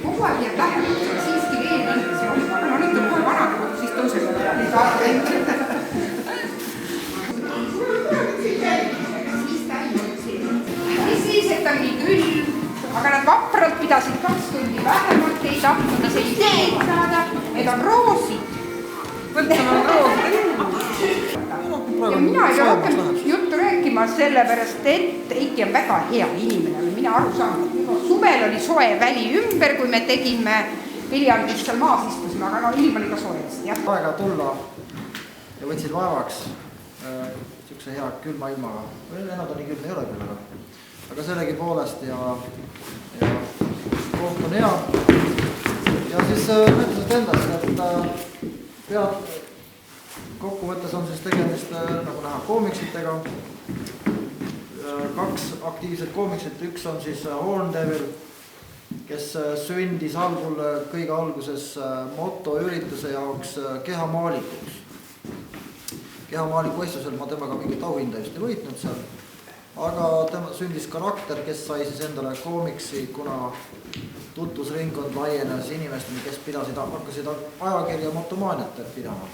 kogu aeg jääb lähemalt, siiski veel visioon, aga no nüüd on kohe vanad, siis tõuseb siis, et on nii külm, aga nad vapralt pidasid 2 tundi vähemalt, ei tahtnud ise ideed saada, need on roosid. Võtame on roosid. Ja mina ei ole rohkem juttu rääkima sellepärast, et Eiki on väga hea inimene, mina aru saan. Suvel oli soe väli ümber, kui me tegime Viljandis seal maas istusime, aga no ilm oli ka soojast. Aega tulla ja võtsid vaevaks siukse hea külma ilmaga. Enad on nii külm ei ole küll, aga sellegi poolest ja koht on hea. Ja siis mõtlesid endast, et peab kokkuvõttes on siis tegemist nagu näha koomiksitega. 2 aktiivset koomiksit, üks on siis Horn Devil, kes sündis kõige alguses motoürituse jaoks kehamaalikuks. Kehamaaliku võistlusel ma temaga mingit auhinda just ei võitnud seal, aga tema sündis karakter, kes sai siis endale koomiksi, kuna tutvusringkond laienes inimesteni, kes hakkasid ajakirja motomaaniat pidama.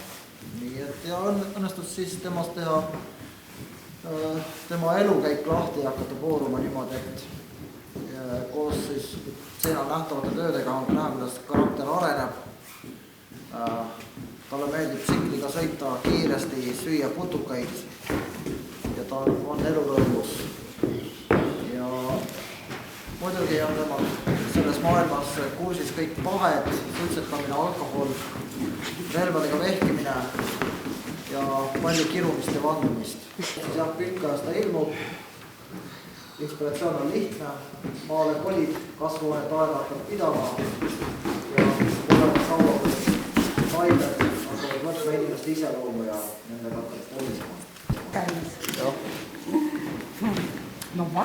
Nii et ja õnnestus siis temast teha tema elukäik lahti ja hakata kooruma niimoodi, et koos siis seinal nähtavate töödega on näha, kuidas karakter areneb. Talle meeldib tsikliga sõita kiiresti, süüa putukaid ja ta on elurõõmus. Ja muidugi on tema selles maailmas kursis kõik pahed, suitsetamine, alkohol, relvadega vehkimine ja palju kirumist ja vandumist. Jah, pilkas ta ilmub, inspiratsioon on lihtne, maale kolib, kasvuhoonet aega hakkab pidama ja olemas sauakud naided hakkavad võtma inimeste iseloomu ja nendega hakkavad polisema. Käis. No ma,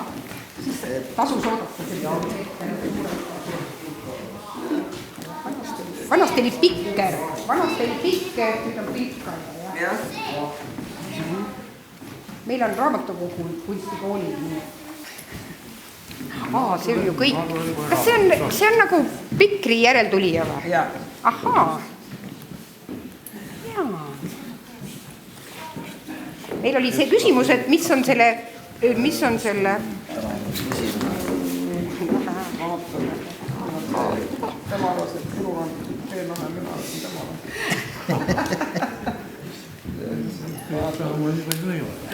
siis tasus oodata. Vanasti oli pikker, nüüd on pilkaja. Meil on raamatukogu kunstikooli. See on ju kõik. Kas see on nagu Pikri järeltulija või? Ahaa. Jaa. Meil oli see küsimus, et mis on selle tema arvas, et minul on veel vähem mina, kui tema on.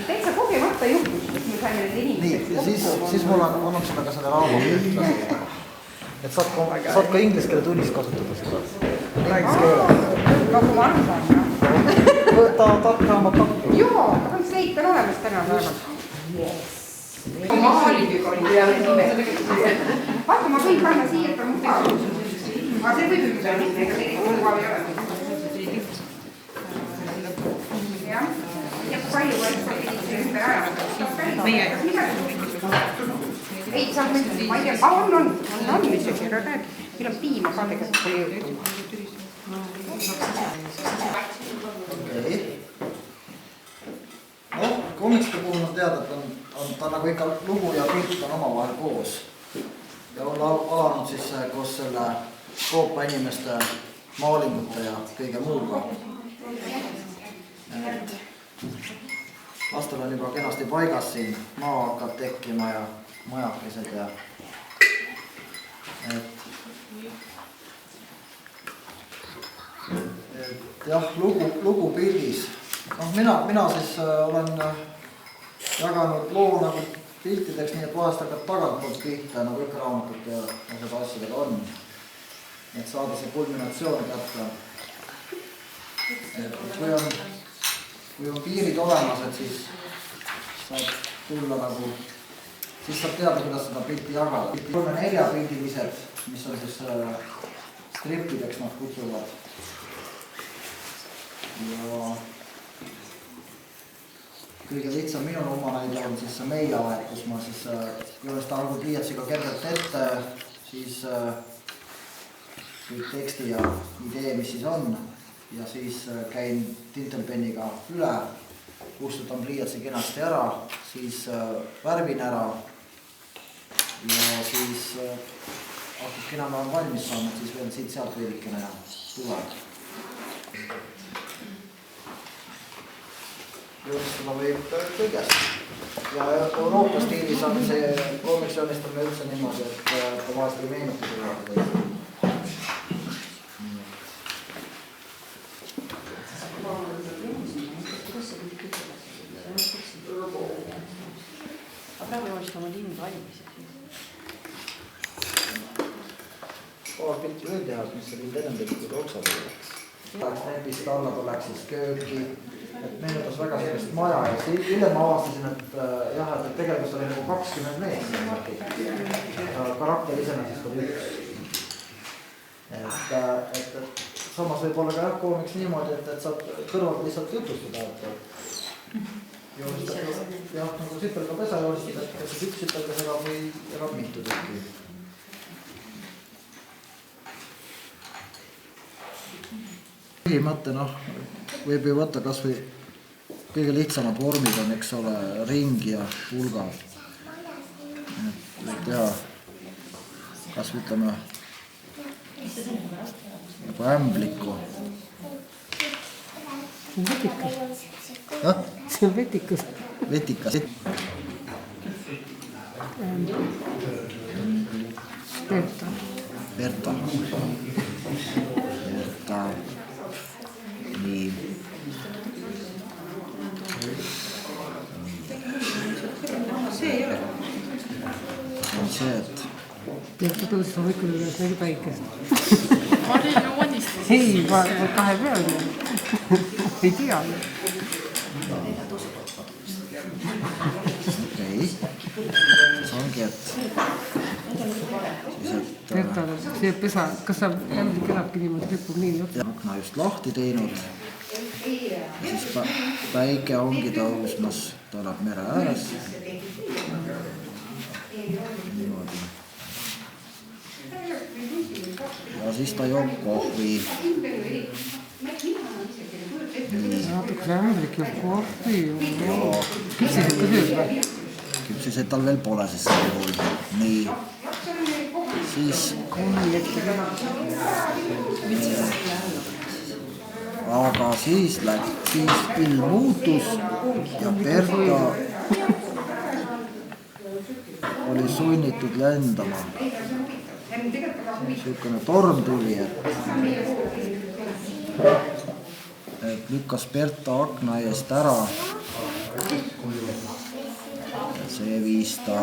Täitsa kogemata juhtus, et me saime need inimesed. Nii, siis mul annab seda ka selle raamatu. Et saad ka inglise keele tunnis kasutada seda. Inglise keele. Nagu ma aru saan. Võta tarkraamat takku. Joo, translate on olemas täna vähemalt. Maaliga oli peale nime. Vaata, ma võin panna siia, et on mugav. Aga see võib ümber minna, ega tegelikult mugav ei ole. Jah, ja palju võiks ümber ajada. Meie. Ei, saab mõelda, ma ei tea, on. Meil on piima ka tegelikult pole jõudu. Okei. No, koomikste puhul on teada, et ta nagu ikka lugu ja pilt on omavahel koos. Ja on alanud siis koos selle Koopa inimeste maalingute ja kõige muuga. Lastel on juba kenasti paigas siin, maa hakkab tekkima ja majakesed ja jah, lugu pildis. Mina siis olen jaganud loo nagu piltideks, nii et vahest hakkad tagantpoolt pihta, nagu ikka raamatute ja seda asjadega on. Et saada see kulminatsioon kätte. Kui on piirid olemas, et siis saab tulla nagu, siis saab teada, kuidas seda pilti jagada. 3-4 pildilised, mis on siis strippideks nad kutsuvad. Ja kõige lihtsam minul oma näide on siis see meie aeg, kus ma siis joonesta algul pliiatsiga kergelt ette, siis kõik teksti ja idee, mis siis on, ja siis käin tintelpenniga üle, kustutan pliiatsi kenasti ära, siis värvin ära ja siis hakkabki enam-vähem valmis saama, siis veel siit-sealt veidikene tuleb. Joonistada võib kõigest. Ja Euroopa stiilis on see koomiks joonistamine üldse niimoodi, et ta vahest ei meenuta seda. Praegu joonistama linn valmis. Paar pilti veel teha, mis see lind enam tegelikult oksa tuleks. Näpist alla tuleks siis kööki, et meenutas väga sellist maja ja hiljem ma avastasin, et jah, et tegelikult oli nagu 20 meest. Karakter iseenesest oli üks. Et samas võib olla ka jah koomiks niimoodi, et saab kõrvalt lihtsalt jutustada, et joonistab jah, nagu sipelga pesa joonistab, et kas üks sipelga segab või jagab mitu tükki. Põhimõte, võib ju võtta kas või kõige lihtsamad vormid on, eks ole, ring ja pulga. Võib teha kas või ütleme nagu ämbliku. See on vetikas. See on vetikas. Vetikas. Berta. Berta. Nii. See ei ole. On see, et... Berta tõusma võikul üles nagu päikest. Ma olin uudistas. Ei, ma kahe peal. Ei tea. Okei. See ongi, et... Berta, see pesa, kas sa ämblik elabki niimoodi, ripub nii otsa? Akna just lahti teinud. Ja siis päike ongi tõusmas, ta elab mere ääres. Niimoodi. Ja siis ta joob kohvi. Natuke ämblik joob kohvi. Küpsised ka sööb või? Küpsised tal veel pole siis selle juhul. Nii. Siis... Aga siis ilm muutus ja Berta oli sunnitud lendama. Siukene torm tuli, et lükkas Berta akna eest ära. Ja see viis ta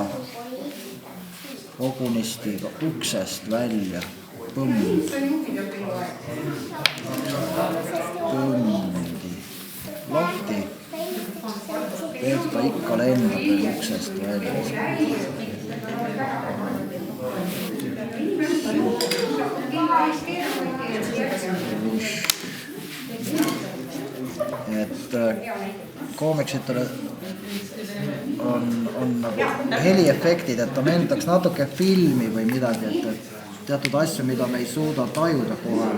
kogunistiga uksest välja. Põmdi lahti. Berta ikka lendab uksest välja. Et koomiksitele on nagu heliefektid, et ta lendaks natuke filmi või midagi, et teatud asju, mida me ei suuda tajuda kohe.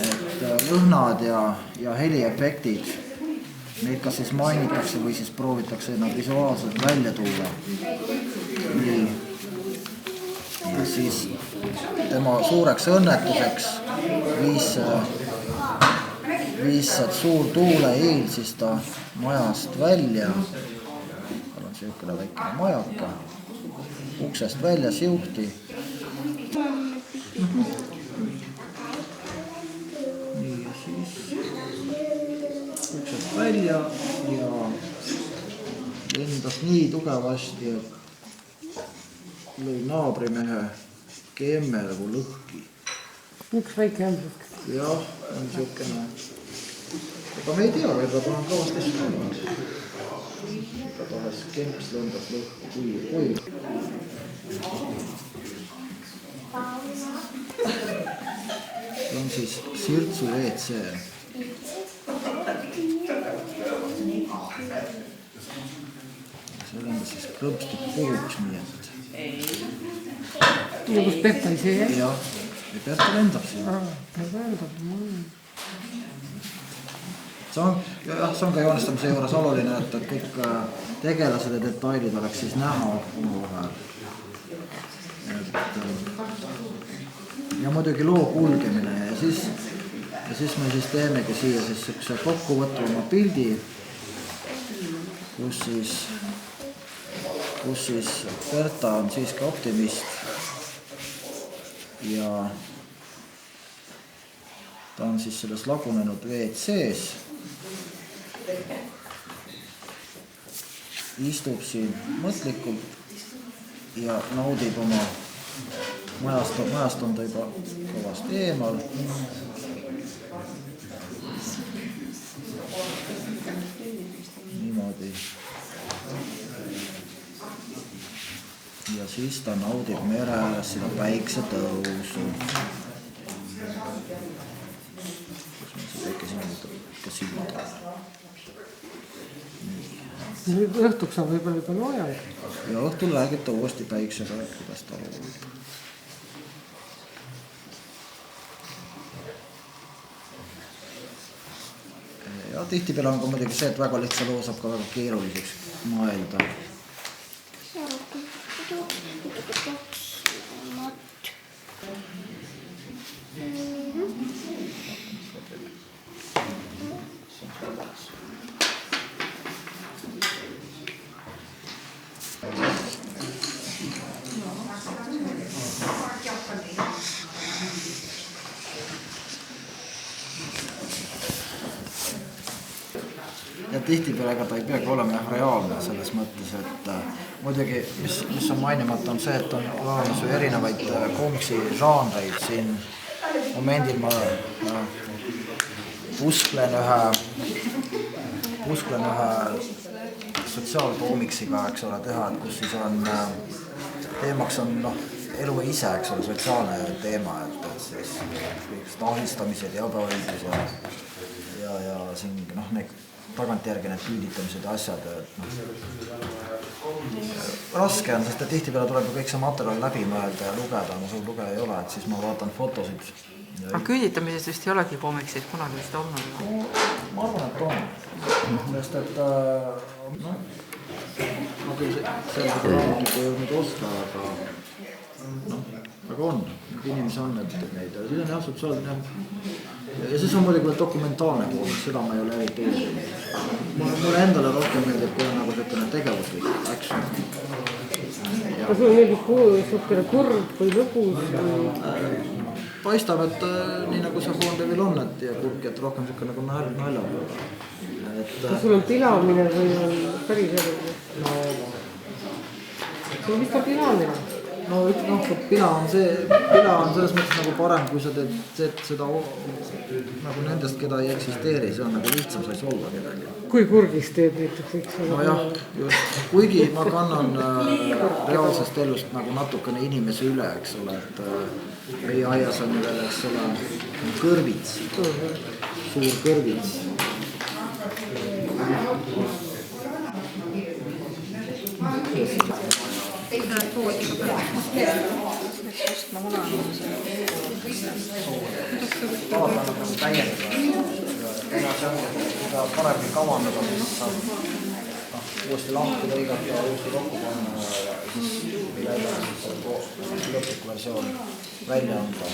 Et lõhnad ja heliefektid, neid kas siis mainitakse või siis proovitakse nad visuaalselt välja tuua. Nii. Ja siis tema suureks õnnetuseks viis suur tuuleel siis ta majast välja. Tal on siukene väikene majaka. Uksest välja siuhti. Nii ja siis uksest välja ja lendas nii tugevasti, et lõi naabrimehe kemmelu lõhki. Üks väike ämblik. Jah, on siukene. Aga me ei tea, et ta on kõvasti söönud. Igatahes kemps lendas lõhki kui. See on siis Sirtsu WC. See lendas siis krõpstik puhuks, nii et... Ja kus Berta ei see, jah? Jah, ja Berta lendab siin. Berta lendab. See on ka joonistamise juures oluline, et kõik tegelased ja detailid oleks siis näha omavahel. ja muidugi loo kulgemine ja siis me siis teemegi siia siis niisuguse kokkuvõtvama pildi, kus siis Berta on siiski optimist ja ta on siis selles lagunenud WC-s, istub siin mõtlikult ja naudib oma majast on ta juba kõvasti eemal. Niimoodi. Ja siis ta naudib mere ääres seda päiksetõusu. Kus meil see päike sinna võtab ka silmad on? Nüüd õhtuks on võib-olla juba loojal. Ja õhtul räägib ta uuesti päiksega, kuidas ta lood. Ja tihtipeale on ka muidugi see, et väga lihtsa loo saab ka väga keeruliseks mõelda. Ja tihtipeale ta ei peagi olema reaalne selles mõttes, et muidugi, mis on mainimata, on see, et on olemas ju erinevaid koomiksi žaanreid. Siin momendil ma usklen ühe sotsiaalkoomiksiga, eks ole, teha, et kus siis on teemaks on elu ise, eks ole, sotsiaalne teema, et siis ahistamised ja ebaõigus ja siin need tagantjärgi need küüditamised ja asjad. Raske on, sest tihtipeale tuleb ju kõik see materjal läbi mõelda ja lugeda, ma suur lugeja ei ole, et siis ma vaatan fotosid. Aga küüditamisest vist ei olegi koomiksid kunagi vist olnud? Ma arvan, et on. Sest et ma küll sellega raamatut ei jõudnud osta, aga on. Inimesi on neid. Ja siis on jah sotsiaalne. Ja siis on muidugi veel dokumentaalne koomik, seda ma ei ole eriti teinud. Mulle endale rohkem meeldib, kui on nagu selline tegevuslik action. Kas sul meeldib suhkele kurb või lõbus? Paistab, et nii nagu see Foondevil on, et ja kurki, et rohkem selline nagu naljaga. Kas sul on pilamine või on päris elu? Sul vist on pilamine? Pila on selles mõttes nagu parem, kui sa teed seda nagu nendest, keda ei eksisteeri, see on nagu lihtsam, sa ei solva kedagi. Kui kurgis teed näiteks, eks? Nojah, just. Kuigi ma kannan reaalsest elust nagu natukene inimese üle, eks ole, et meie aias on veel, eks ole, kõrvits, suur kõrvits. Paremini kavandada, siis saab uuesti lahti lõigata ja uuesti kokku panna ja siis lõplik versioon välja anda.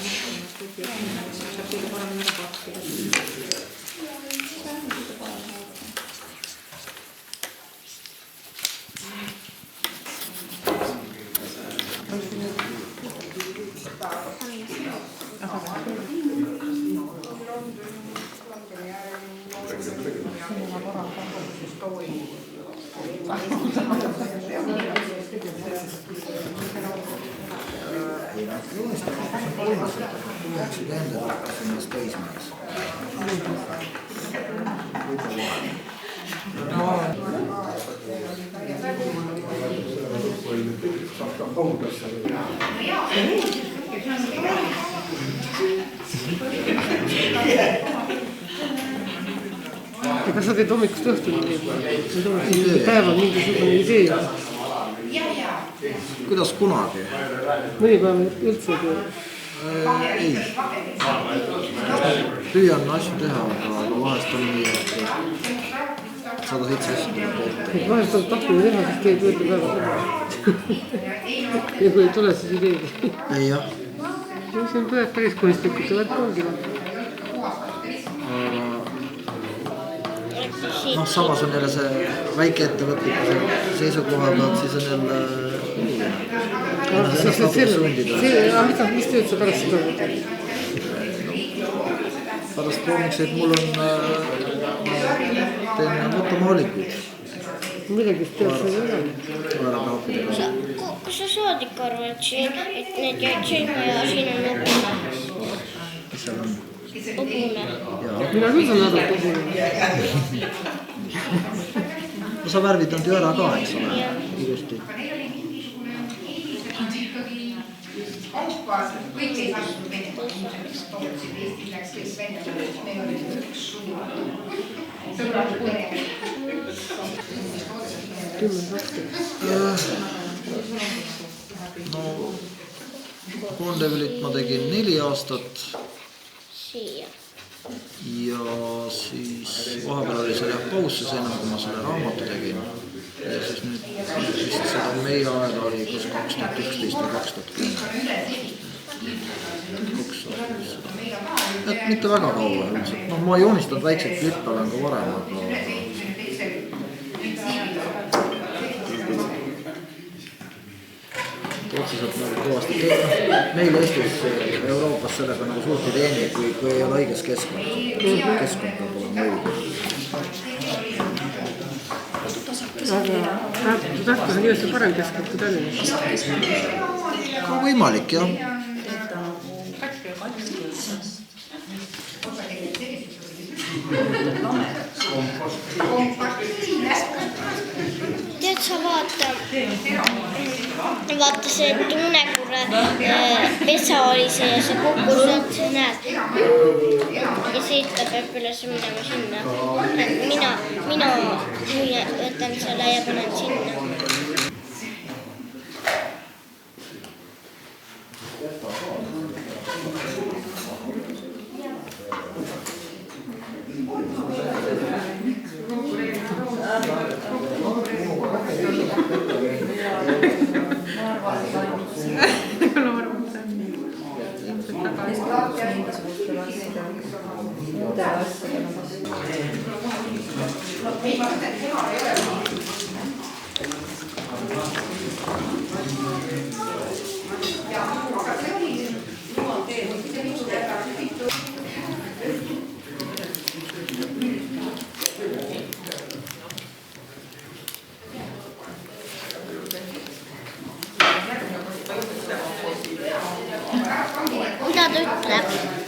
Ja kas sa teed hommikust õhtuni? Päeval mingisugune idee? Kuidas kunagi? Mõni päev üldse ei tee? Ei. Püüan asju teha, aga vahest on nii, et 117 vahest on tahtnud teha, sest keegi ütleb väga seda. Ja kui ei tule, siis ei teegi. ei jah, See on päris kunstlikult värk ongi. aga samas on jälle see väikeettevõtlikkuse seisukoha pealt, siis on jälle ennast natuke sundida. Mis tööd sa pärast seda võtad? Pärast proomikseid mul on, teen motomaalikuid. Midagi tööd sa ei ole. Kas sa saad ikka aru, et need jäid silma ja siin on hobune? Mis seal on? Hobune. Mina küll saan aru, et hobune. No sa värvitanud ju ära ka, eks ole, ilusti. kõik ei vastu meie tootsid Eesti läks kes välja, meil oli üks suur sõbrad pere. No Koondevilit ma tegin 4 aastat Siia. ja siis vahepeal oli seal jah paus, siis ennem kui ma selle raamatu tegin. Ja siis nüüd vist seda meie aega oli kas 2011 või 2010. 2 aastat. Et mitte väga kaua üldiselt. No ma joonistanud väikseid klippe olen ka varem, aga otseselt nagu kõvasti meil Eestis, Euroopas sellega nagu suurt ei teeni, kui ei ole õiges keskkond. Keskkond peab olema õige. Aga Tartus on jõudnud parem keskkond kui Tallinnas. Ka võimalik, jah. Tead sa vaata see Tunekurre pesa oli see ja see kukkus sealt, see näed. Ja siit ta peab üles minema sinna. Mina võtan selle ja panen sinna. Mida ta ütleb?